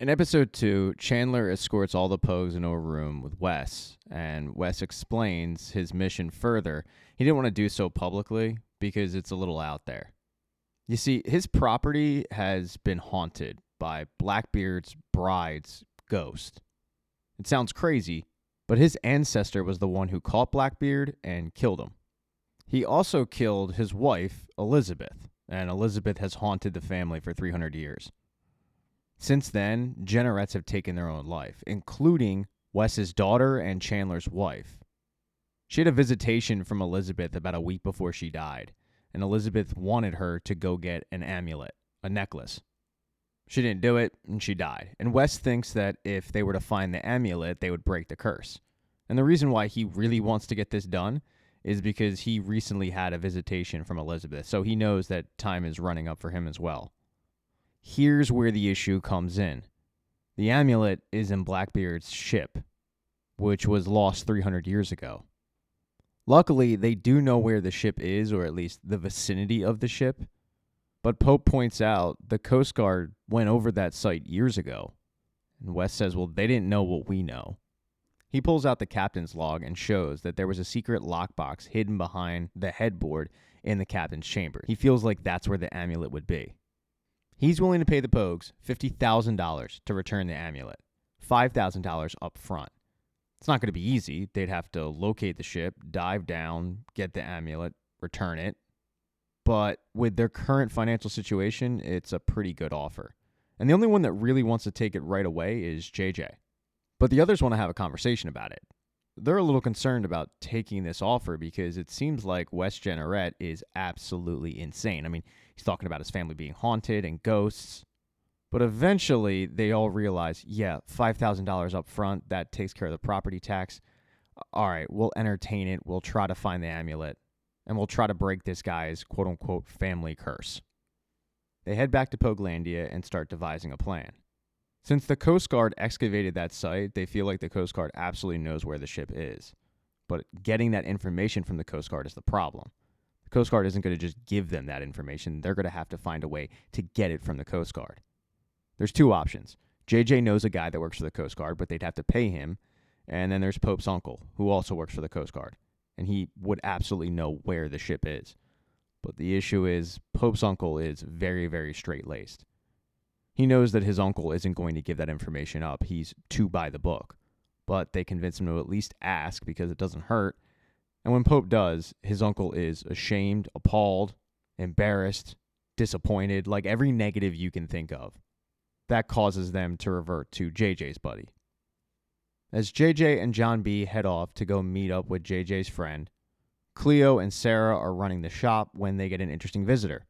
In episode 2, Chandler escorts all the Pogues into a room with Wes, and Wes explains his mission further. He didn't want to do so publicly because it's a little out there. You see, his property has been haunted by Blackbeard's bride's ghost. It sounds crazy, but his ancestor was the one who caught Blackbeard and killed him. He also killed his wife, Elizabeth, and Elizabeth has haunted the family for 300 years. Since then, Jennerettes have taken their own life, including Wes's daughter and Chandler's wife. She had a visitation from Elizabeth about a week before she died, and Elizabeth wanted her to go get an amulet, a necklace. She didn't do it, and she died. And Wes thinks that if they were to find the amulet, they would break the curse. And the reason why he really wants to get this done is because he recently had a visitation from Elizabeth, so he knows that time is running up for him as well. Here's where the issue comes in. The amulet is in Blackbeard's ship, which was lost 300 years ago. Luckily, they do know where the ship is, or at least the vicinity of the ship. But Pope points out the Coast Guard went over that site years ago. And Wes says, well, they didn't know what we know. He pulls out the captain's log and shows that there was a secret lockbox hidden behind the headboard in the captain's chamber. He feels like that's where the amulet would be. He's willing to pay the Pogues $50,000 to return the amulet, $5,000 up front. It's not going to be easy. They'd have to locate the ship, dive down, get the amulet, return it. But with their current financial situation, it's a pretty good offer. And the only one that really wants to take it right away is JJ. But the others want to have a conversation about it. They're a little concerned about taking this offer because it seems like Wes Jenneret is absolutely insane. I mean, he's talking about his family being haunted and ghosts. But eventually, they all realize, yeah, $5,000 up front, that takes care of the property tax. All right, we'll entertain it. We'll try to find the amulet. And we'll try to break this guy's quote-unquote family curse. They head back to Poglandia and start devising a plan. Since the Coast Guard excavated that site, they feel like the Coast Guard absolutely knows where the ship is. But getting that information from the Coast Guard is the problem. The Coast Guard isn't going to just give them that information. They're going to have to find a way to get it from the Coast Guard. There's two options. JJ knows a guy that works for the Coast Guard, but they'd have to pay him. And then there's Pope's uncle, who also works for the Coast Guard. And he would absolutely know where the ship is. But the issue is, Pope's uncle is very, very straight-laced. He knows that his uncle isn't going to give that information up. He's too by the book. But they convince him to at least ask because it doesn't hurt. And when Pope does, his uncle is ashamed, appalled, embarrassed, disappointed, like every negative you can think of. That causes them to revert to JJ's buddy. As JJ and John B head off to go meet up with JJ's friend, Cleo and Sarah are running the shop when they get an interesting visitor.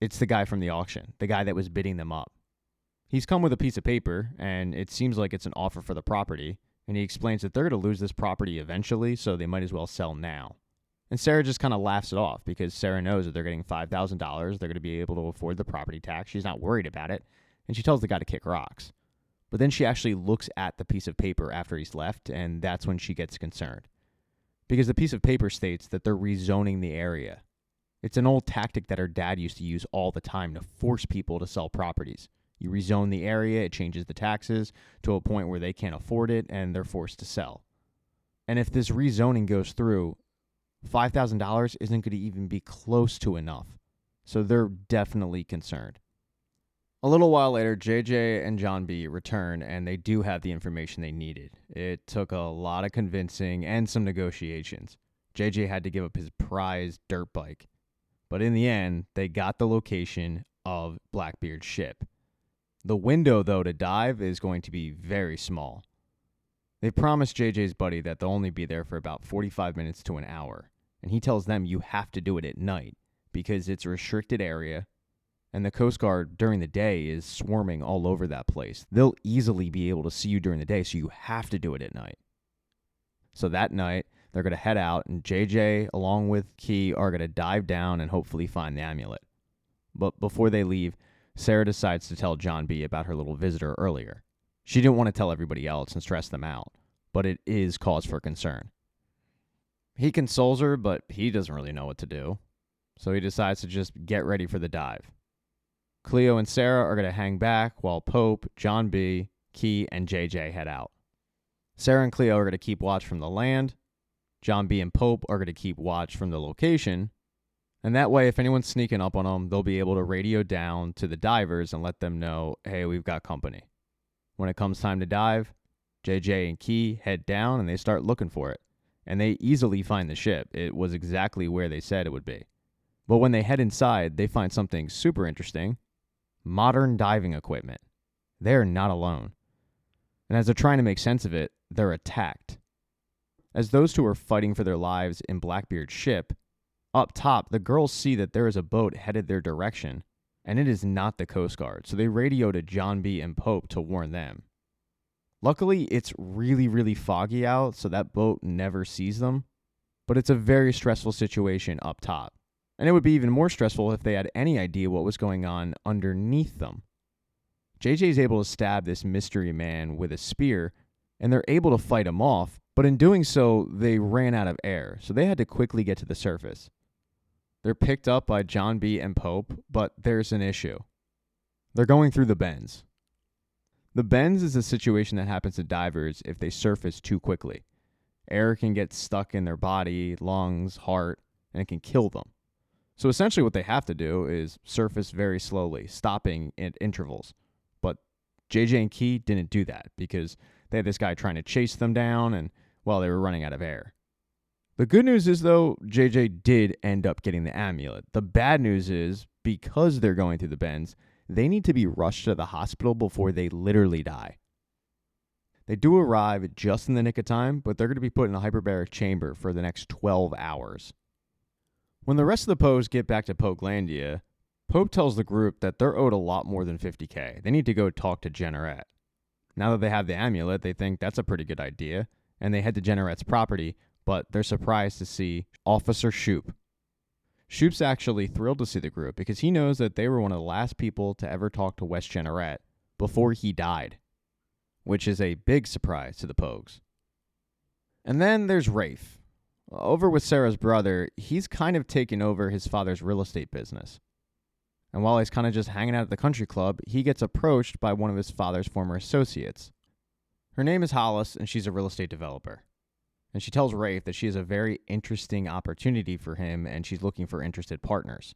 It's the guy from the auction, the guy that was bidding them up. He's come with a piece of paper, and it seems like it's an offer for the property, and he explains that they're going to lose this property eventually, so they might as well sell now. And Sarah just kind of laughs it off, because Sarah knows that they're getting $5,000, they're going to be able to afford the property tax, she's not worried about it, and she tells the guy to kick rocks. But then she actually looks at the piece of paper after he's left, and that's when she gets concerned. Because the piece of paper states that they're rezoning the area. It's an old tactic that her dad used to use all the time to force people to sell properties. You rezone the area, it changes the taxes to a point where they can't afford it, and they're forced to sell. And if this rezoning goes through, $5,000 isn't going to even be close to enough. So they're definitely concerned. A little while later, JJ and John B return, and they do have the information they needed. It took a lot of convincing and some negotiations. JJ had to give up his prized dirt bike. But in the end, they got the location of Blackbeard's ship. The window, though, to dive is going to be very small. They promised JJ's buddy that they'll only be there for about 45 minutes to an hour. And he tells them you have to do it at night because it's a restricted area. And the Coast Guard during the day is swarming all over that place. They'll easily be able to see you during the day, so you have to do it at night. So that night, they're going to head out, and JJ, along with Key, are going to dive down and hopefully find the amulet. But before they leave, Sarah decides to tell John B about her little visitor earlier. She didn't want to tell everybody else and stress them out, but it is cause for concern. He consoles her, but he doesn't really know what to do. So he decides to just get ready for the dive. Cleo and Sarah are going to hang back while Pope, John B., Key, and JJ head out. Sarah and Cleo are going to keep watch from the land. John B. and Pope are going to keep watch from the location. And that way, if anyone's sneaking up on them, they'll be able to radio down to the divers and let them know, hey, we've got company. When it comes time to dive, JJ and Key head down and they start looking for it. And they easily find the ship. It was exactly where they said it would be. But when they head inside, they find something super interesting. Modern diving equipment. They're not alone. And as they're trying to make sense of it, they're attacked. As those two are fighting for their lives in Blackbeard's ship, up top, the girls see that there is a boat headed their direction, and it is not the Coast Guard, so they radio to John B. and Pope to warn them. Luckily, it's really, really foggy out, so that boat never sees them, but it's a very stressful situation up top. And it would be even more stressful if they had any idea what was going on underneath them. JJ is able to stab this mystery man with a spear, and they're able to fight him off, but in doing so, they ran out of air, so they had to quickly get to the surface. They're picked up by John B. and Pope, but there's an issue. They're going through the bends. The bends is a situation that happens to divers if they surface too quickly. Air can get stuck in their body, lungs, heart, and it can kill them. So essentially what they have to do is surface very slowly, stopping at intervals. But JJ and Key didn't do that because they had this guy trying to chase them down and, well, they were running out of air. The good news is, though, JJ did end up getting the amulet. The bad news is, because they're going through the bends, they need to be rushed to the hospital before they literally die. They do arrive just in the nick of time, but they're going to be put in a hyperbaric chamber for the next 12 hours. When the rest of the Poes get back to Pokelandia, Pope tells the group that they're owed a lot more than $50K. They need to go talk to Jenneret. Now that they have the amulet, they think that's a pretty good idea, and they head to Jenneret's property, but they're surprised to see Officer Shoop. Shoop's actually thrilled to see the group because he knows that they were one of the last people to ever talk to Wes Jenneret before he died, which is a big surprise to the Pogues. And then there's Rafe. Over with Sarah's brother, he's kind of taken over his father's real estate business. And while he's kind of just hanging out at the country club, he gets approached by one of his father's former associates. Her name is Hollis, and she's a real estate developer. And she tells Rafe that she has a very interesting opportunity for him, and she's looking for interested partners.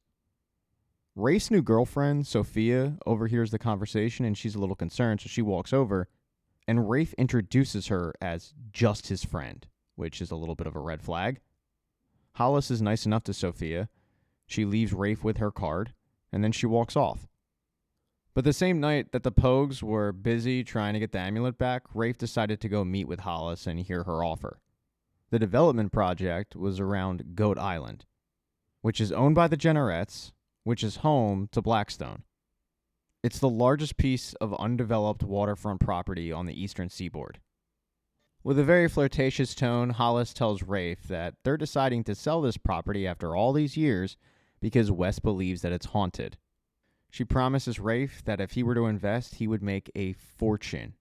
Rafe's new girlfriend, Sophia, overhears the conversation, and she's a little concerned, so she walks over, and Rafe introduces her as just his friend, which is a little bit of a red flag. Hollis is nice enough to Sophia. She leaves Rafe with her card, and then she walks off. But the same night that the Pogues were busy trying to get the amulet back, Rafe decided to go meet with Hollis and hear her offer. The development project was around Goat Island, which is owned by the Jennerets, which is home to Blackstone. It's the largest piece of undeveloped waterfront property on the eastern seaboard. With a very flirtatious tone, Hollis tells Rafe that they're deciding to sell this property after all these years because Wes believes that it's haunted. She promises Rafe that if he were to invest, he would make a fortune.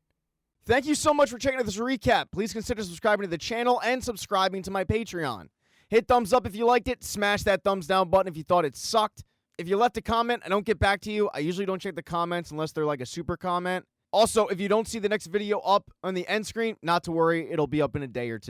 Thank you so much for checking out this recap. Please consider subscribing to the channel and subscribing to my Patreon. Hit thumbs up if you liked it. Smash that thumbs down button if you thought it sucked. If you left a comment, I don't get back to you. I usually don't check the comments unless they're like a super comment. Also, if you don't see the next video up on the end screen, not to worry, it'll be up in a day or two.